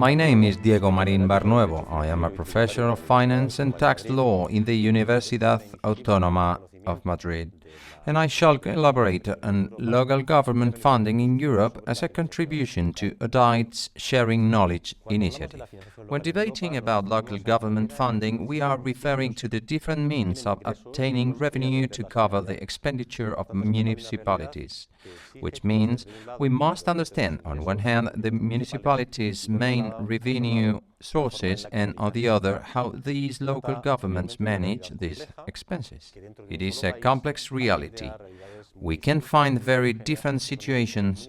My name is Diego Marín Barnuevo. I am a professor of finance and tax law in the Universidad Autónoma of Madrid, and I shall elaborate on local government funding in Europe as a contribution to ODIHR's Sharing Knowledge initiative. When debating about local government funding, we are referring to the different means of obtaining revenue to cover the expenditure of municipalities, which means we must understand, on one hand, the municipalities' main revenue sources, and on the other, how these local governments manage these expenses. It is a complex reality. We can find very different situations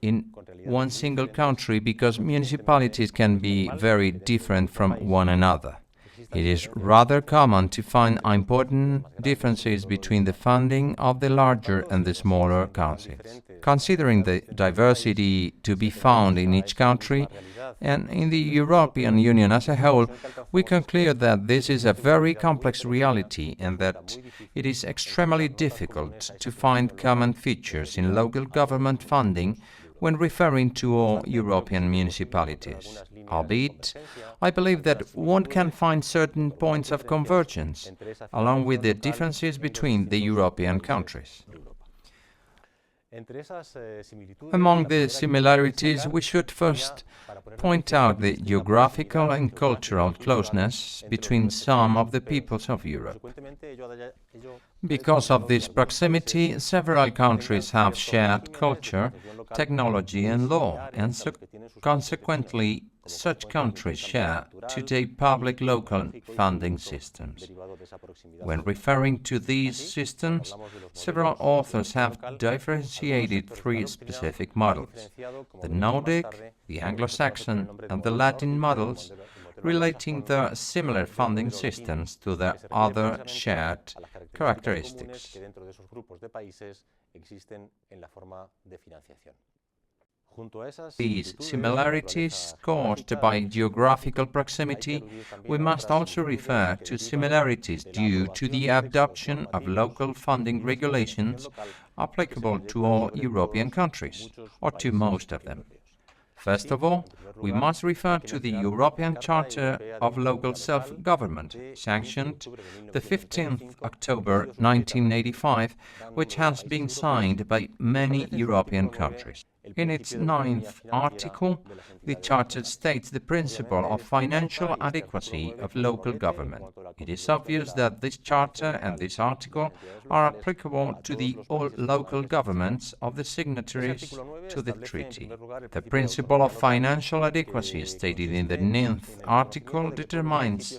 in one single country because municipalities can be very different from one another. It is rather common to find important differences between the funding of the larger and the smaller councils. Considering the diversity to be found in each country and in the European Union as a whole, we conclude that this is a very complex reality and that it is extremely difficult to find common features in local government funding when referring to all European municipalities. Albeit, I believe that one can find certain points of convergence, along with the differences between the European countries. Among the similarities, we should first point out the geographical and cultural closeness between some of the peoples of Europe. Because of this proximity, several countries have shared culture, technology and law, and consequently, such countries share today public local funding systems. When referring to these systems, several authors have differentiated three specific models: the Nordic, the Anglo-Saxon, and the Latin models, relating their similar funding systems to their other shared characteristics. These similarities caused by geographical proximity, we must also refer to similarities due to the adoption of local funding regulations applicable to all European countries, or to most of them. First of all, we must refer to the European Charter of Local Self-Government, sanctioned the 15th October 1985, which has been signed by many European countries. In its 9th article, the Charter states the principle of financial adequacy of local government. It is obvious that this Charter and this article are applicable to the all local governments of the signatories to the treaty. The principle of financial adequacy stated in the 9th article determines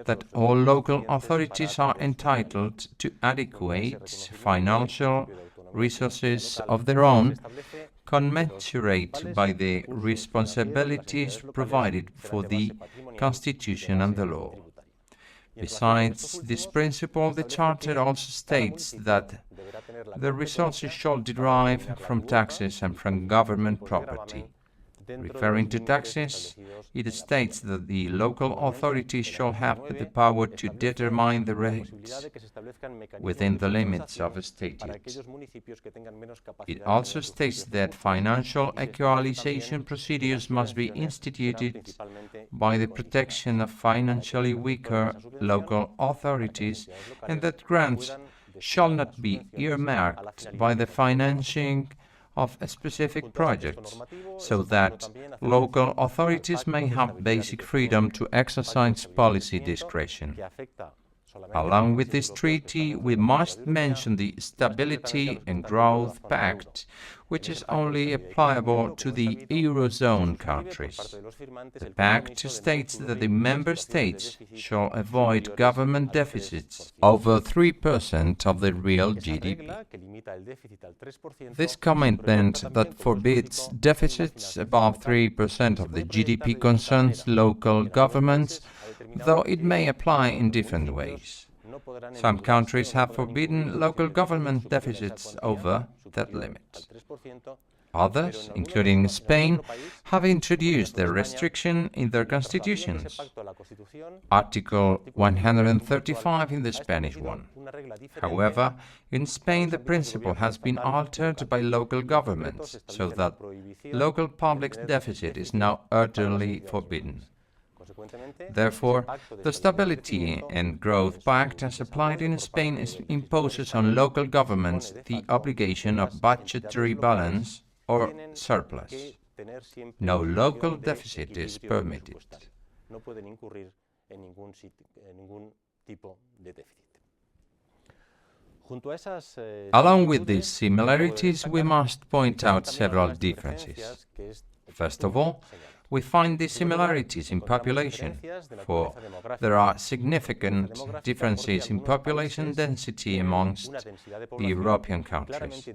that all local authorities are entitled to adequate financial resources of their own, commensurate by the responsibilities provided for the Constitution and the law. Besides this principle, the Charter also states that the resources shall derive from taxes and from government property. Referring to taxes, it states that the local authorities shall have the power to determine the rates within the limits of a statute. It also states that financial equalization procedures must be instituted by the protection of financially weaker local authorities, and that grants shall not be earmarked by the financing of specific projects, so that local authorities may have basic freedom to exercise policy discretion. Along with this treaty, we must mention the Stability and Growth Pact, which is only applicable to the Eurozone countries. The pact states that the member states shall avoid government deficits over 3% of the real GDP. This commitment that forbids deficits above 3% of the GDP concerns local governments, though it may apply in different ways. Some countries have forbidden local government deficits over that limit. Others, including Spain, have introduced the restriction in their constitutions. Article 135 in the Spanish one. However, in Spain the principle has been altered by local governments, so that local public deficit is now utterly forbidden. Therefore, the Stability and Growth Pact, as applied in Spain, imposes on local governments the obligation of budgetary balance or surplus. No local deficit is permitted. Along with these similarities, we must point out several differences. First of all, we find these similarities in population, for there are significant differences in population density amongst the European countries.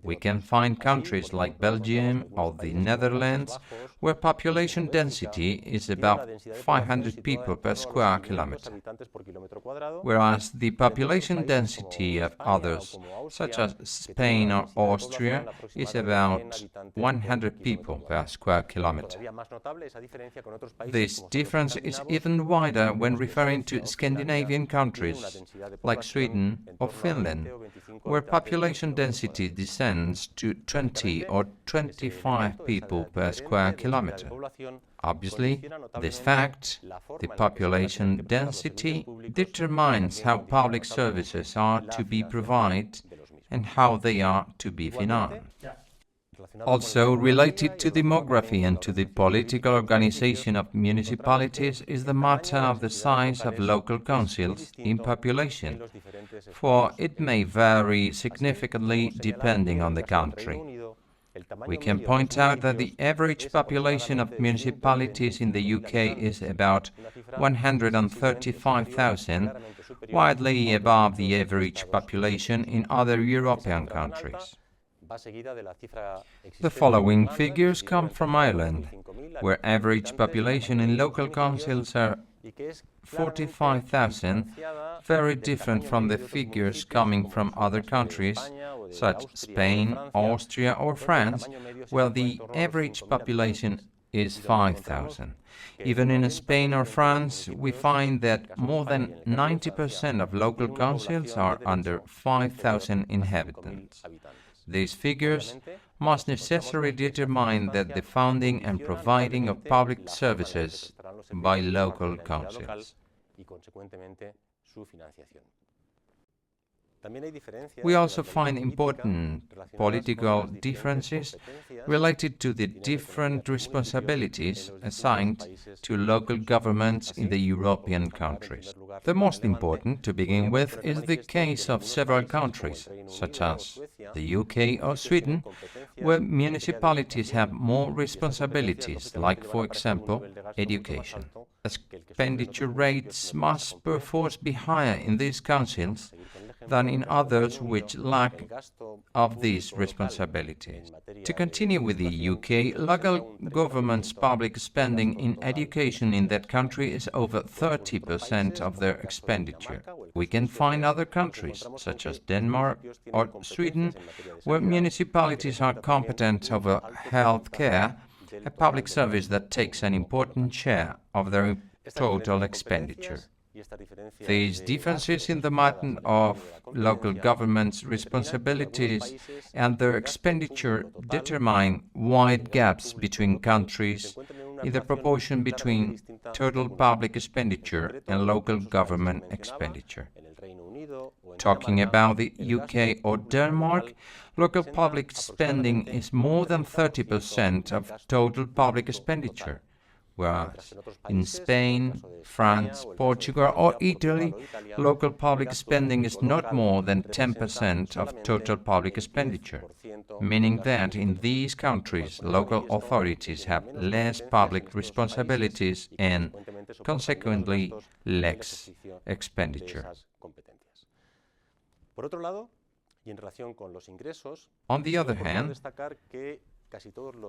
We can find countries like Belgium or the Netherlands where population density is about 500 people per square kilometer, whereas the population density of others, such as Spain or Austria, is about 100 people per square kilometer. This difference is even wider when referring to Scandinavian countries like Sweden or Finland, where population density descends to 20 or 25 people per square kilometer. Obviously, this fact, the population density, determines how public services are to be provided and how they are to be financed. Also related to demography and to the political organization of municipalities is the matter of the size of local councils in population, for it may vary significantly depending on the country. We can point out that the average population of municipalities in the UK is about 135,000, widely above the average population in other European countries. The following figures come from Ireland, where average population in local councils are 45,000, very different from the figures coming from other countries, such as Spain, Austria or France, where the average population is 5,000. Even in Spain or France, we find that more than 90% of local councils are under 5,000 inhabitants. These figures must necessarily determine that the funding and providing of public services by local councils. We also find important political differences related to the different responsibilities assigned to local governments in the European countries. The most important, to begin with, is the case of several countries, such as the UK or Sweden, where municipalities have more responsibilities, like, for example, education. Expenditure rates must perforce be higher in these councils than in others which lack of these responsibilities. To continue with the UK, local government's public spending in education in that country is over 30% of their expenditure. We can find other countries, such as Denmark or Sweden, where municipalities are competent over health care, a public service that takes an important share of their total expenditure. These differences in the matter of local government's responsibilities and their expenditure determine wide gaps between countries in the proportion between total public expenditure and local government expenditure. Talking about the UK or Denmark, local public spending is more than 30% of total public expenditure, whereas in Spain, France, Portugal or Italy, local public spending is not more than 10% of total public expenditure, meaning that in these countries local authorities have less public responsibilities and, consequently, less expenditure. On the other hand,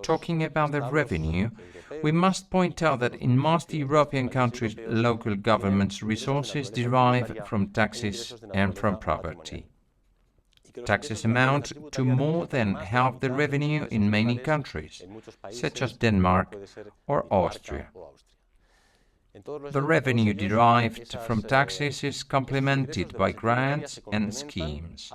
talking about the revenue, we must point out that in most European countries, local governments' resources derive from taxes and from property. Taxes amount to more than half the revenue in many countries, such as Denmark or Austria. The revenue derived from taxes is complemented by grants and schemes.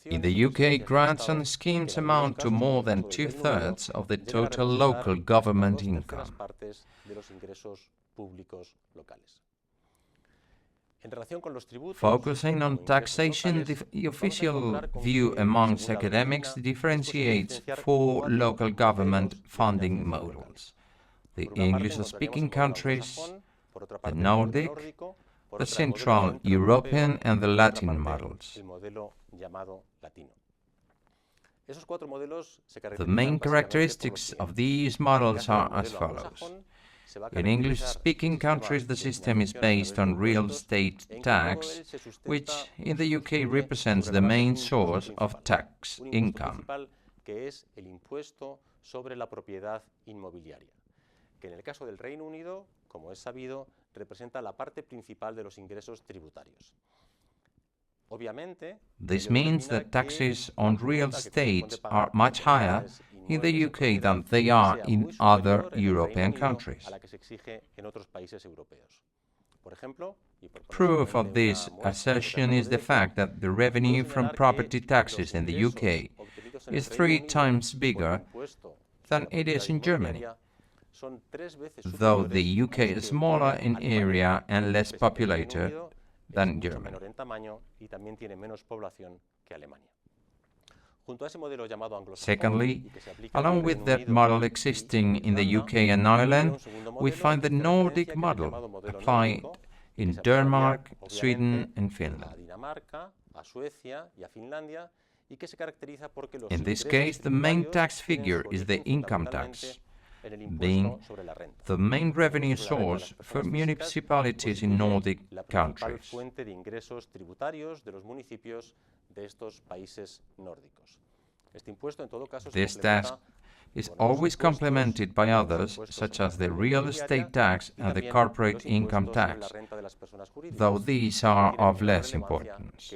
In the UK, grants and schemes amount to more than 2/3 of the total local government income. Focusing on taxation, the official view amongst academics differentiates four local government funding models: the English-speaking countries, the Nordic, the Central European and the Latin models. The main characteristics of these models are as follows. In English-speaking countries, the system is based on real estate tax, which in the UK represents the main source of tax income. Que en el caso del Reino Unido, como es sabido, representa la parte principal de los ingresos tributarios. This means that taxes on real estate are much higher in the UK than they are in other European countries. Proof of this assertion is the fact that the revenue from property taxes in the UK is 3 times bigger than it is in Germany, though the UK is smaller in area and less populated than Germany. Secondly, along with that model existing in the UK and Ireland, we find the Nordic model applied in Denmark, Sweden and Finland. In this case, the main tax figure is the income tax, being the main revenue source for municipalities in Nordic countries. This tax is always complemented by others, such as the real estate tax and the corporate income tax, though these are of less importance.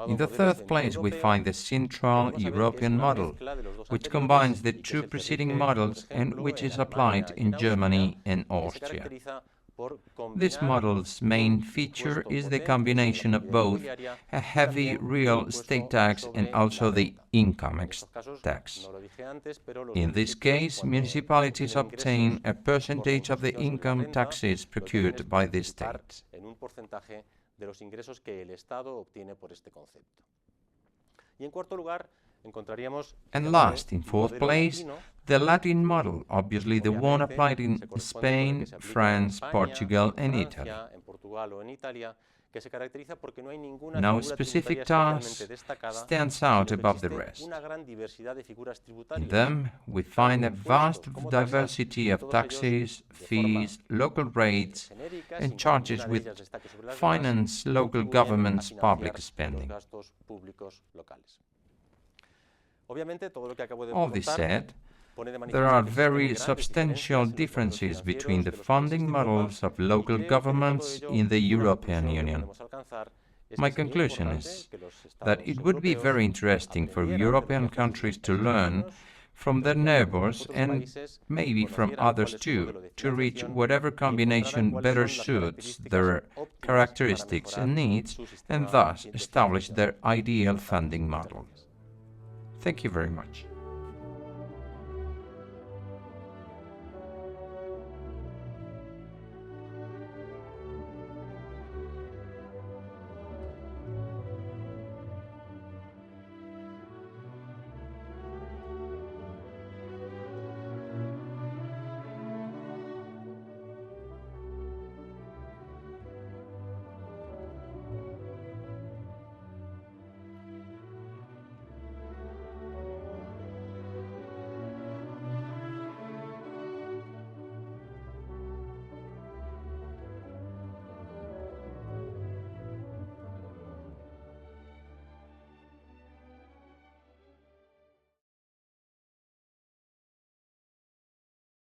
In the third place, we find the Central European model, which combines the two preceding models and which is applied in Germany and Austria. This model's main feature is the combination of both a heavy real estate tax and also the income tax. In this case, municipalities obtain a percentage of the income taxes procured by the state. De los ingresos que el Estado obtiene por este concepto. Y en cuarto lugar, encontraríamos... And last, in fourth place, the Latin model, obviously the one applied in Spain, France, Portugal and Italy. No specific task stands out above the rest. In them, we find a vast diversity of taxes, fees, local rates, and charges which finance local governments' public spending. All this said, there are very substantial differences between the funding models of local governments in the European Union. My conclusion is that it would be very interesting for European countries to learn from their neighbors and maybe from others too, to reach whatever combination better suits their characteristics and needs, and thus establish their ideal funding model. Thank you very much.